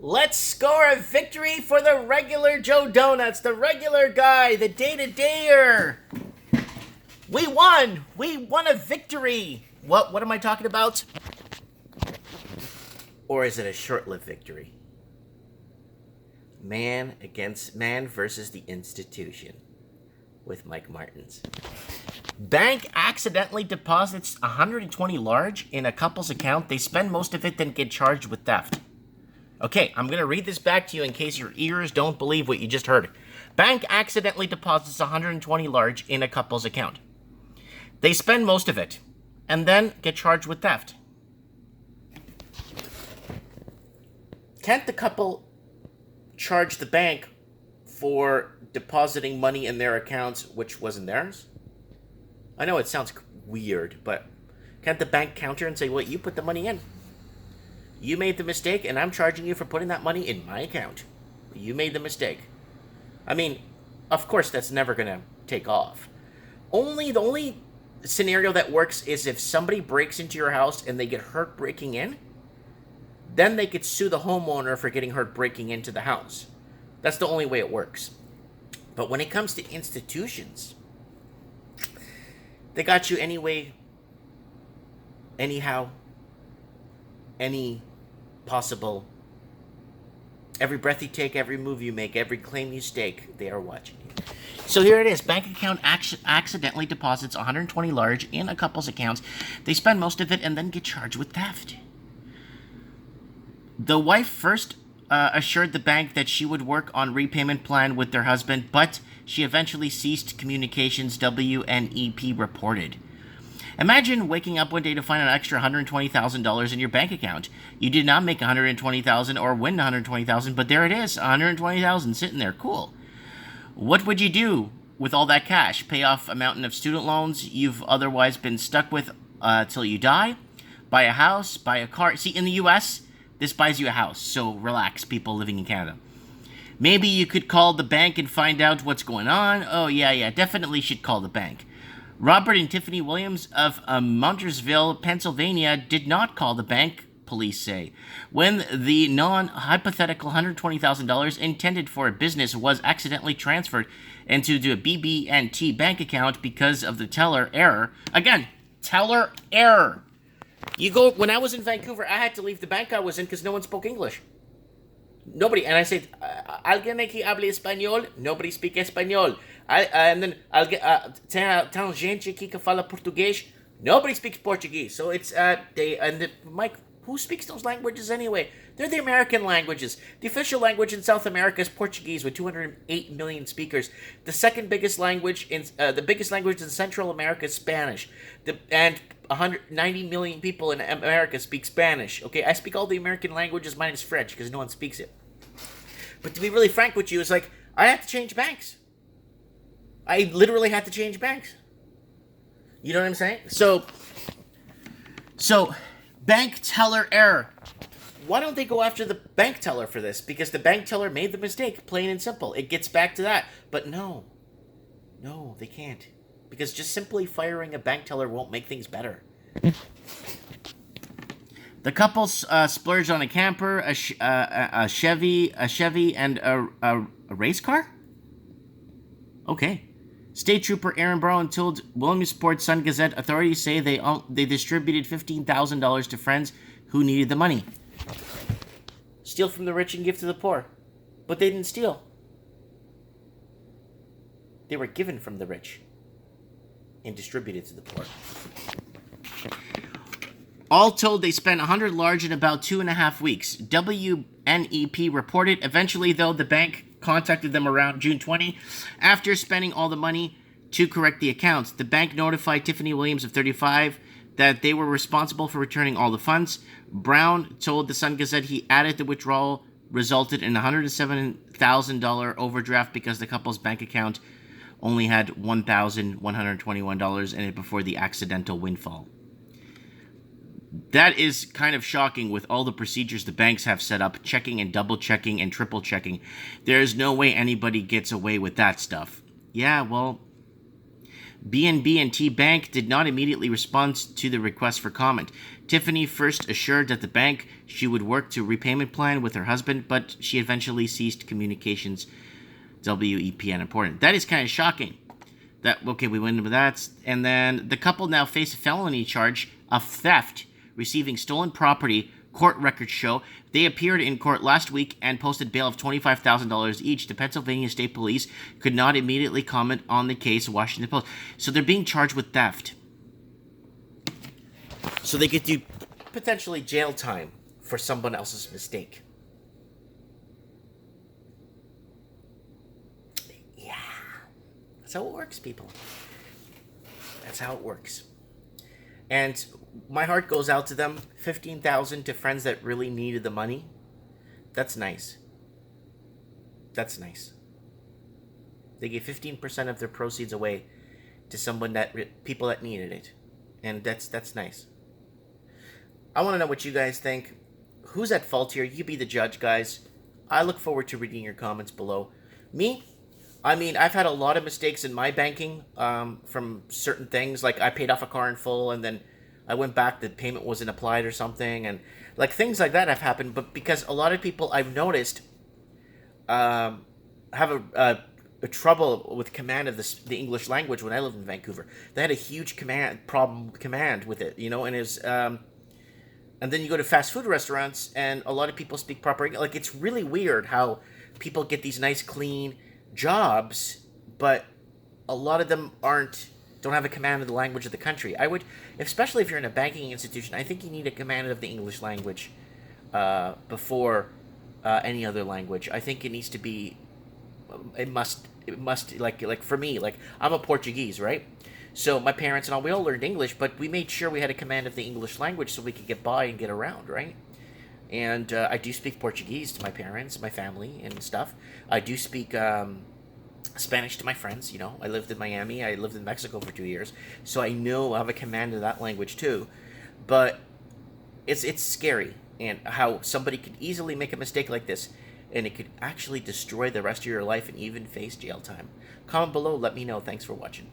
Let's score a victory for the regular Joe Donuts, the regular guy, the day-to-dayer. We won! We won a victory! What am I talking about? Or is it a short-lived victory? Man versus the institution with Mike Martins. Bank accidentally deposits 120 large in a couple's account. They spend most of it, then get charged with theft. Okay, I'm going to read this back to you in case your ears don't believe what you just heard. Bank accidentally deposits 120 large in a couple's account. They spend most of it, and then get charged with theft. Can't the couple charge the bank for depositing money in their accounts which wasn't theirs? I know it sounds weird, but can't the bank counter and say, well, you put the money in. You made the mistake, and I'm charging you for putting that money in my account. You made the mistake. I mean, of course, that's never going to take off. The only scenario that works is if somebody breaks into your house and they get hurt breaking in, then they could sue the homeowner for getting hurt breaking into the house. That's the only way it works. But when it comes to institutions, they got you anyway, anyhow, any possible. Every breath you take, every move you make, every claim you stake, they are watching you. So here it is. Bank account accidentally deposits 120 large in a couple's accounts. They spend most of it and then get charged with theft. The wife first assured the bank that she would work on repayment plan with their husband, but she eventually ceased communications, WNEP reported. Imagine waking up one day to find an extra $120,000 in your bank account. You did not make $120,000 or win $120,000, but there it is, $120,000 sitting there. Cool. What would you do with all that cash? Pay off a mountain of student loans you've otherwise been stuck with till you die? Buy a house? Buy a car? See, in the U.S., this buys you a house, so relax, people living in Canada. Maybe you could call the bank and find out what's going on. Oh, yeah, definitely should call the bank. Robert and Tiffany Williams of Mountersville, Pennsylvania, did not call the bank, police say, when the non-hypothetical $120,000 intended for a business was accidentally transferred into the BB&T bank account because of the teller error. Again, teller error. When I was in Vancouver, I had to leave the bank I was in because no one spoke English. Nobody. And I said, alguien aquí habla español? Nobody speak español. And then tem gente aqui que fala português. Nobody speaks Portuguese. So it's Mike, who speaks those languages anyway? They're the American languages. The official language in South America is Portuguese with 208 million speakers. The second biggest language the biggest language in Central America is Spanish. And 190 million people in America speak Spanish. Okay, I speak all the American languages minus French because no one speaks it. But to be really frank with you, it's like I had to change banks. I literally had to change banks. You know what I'm saying? So bank teller error. Why don't they go after the bank teller for this? Because the bank teller made the mistake, plain and simple. It gets back to that. But no, they can't. Because just simply firing a bank teller won't make things better. The couple splurged on a camper, a Chevy, and a race car? Okay. State Trooper Aaron Brown told Williamsport Sun-Gazette authorities say they distributed $15,000 to friends who needed the money. Steal from the rich and give to the poor. But they didn't steal. They were given from the rich and distributed to the poor. All told, they spent 100 large in about 2.5 weeks. WNEP reported. Eventually, though, the bank contacted them around June 20 after spending all the money to correct the accounts. The bank notified Tiffany Williams of 35 that they were responsible for returning all the funds. Brown told the Sun-Gazette he added the withdrawal resulted in a $107,000 overdraft because the couple's bank account only had $1,121 in it before the accidental windfall. That is kind of shocking with all the procedures the banks have set up, checking and double checking and triple checking. There's no way anybody gets away with that stuff. Yeah, well, BNB&T Bank did not immediately respond to the request for comment. Tiffany first assured that the bank she would work to repayment plan with her husband, but she eventually ceased communications. WEPN important. That is kind of shocking. We went into that. And then the couple now face a felony charge of theft, receiving stolen property. Court records show they appeared in court last week and posted bail of $25,000 each. The Pennsylvania State Police could not immediately comment on the case, Washington Post. So they're being charged with theft. So they get you potentially jail time for someone else's mistake. Yeah. That's how it works, people. That's how it works. And my heart goes out to them. $15,000 to friends that really needed the money. That's nice. That's nice. They gave 15% of their proceeds away to people that needed it, and that's nice. I want to know what you guys think. Who's at fault here? You be the judge, guys. I look forward to reading your comments below. Me? I mean, I've had a lot of mistakes in my banking from certain things. Like, I paid off a car in full, and then I went back, the payment wasn't applied or something. And, like, things like that have happened. But because a lot of people I've noticed have a trouble with command of the English language when I lived in Vancouver. They had a huge command with it, you know, and it was... and then you go to fast food restaurants, and a lot of people speak proper English. Like, it's really weird how people get these nice, clean jobs, but a lot of them don't have a command of the language of the country. I would, especially if you're in a banking institution, I think you need a command of the English language before any other language. I think it needs to be, it must like for me, like, I'm a Portuguese, right? So my parents and all, we all learned English, but we made sure we had a command of the English language so we could get by and get around, right? And I do speak Portuguese to my parents, my family, and stuff. I do speak Spanish to my friends, you know. I lived in Miami. I lived in Mexico for 2 years. So I know I have a command of that language too. But it's scary, and how somebody could easily make a mistake like this, and it could actually destroy the rest of your life and even face jail time. Comment below. Let me know. Thanks for watching.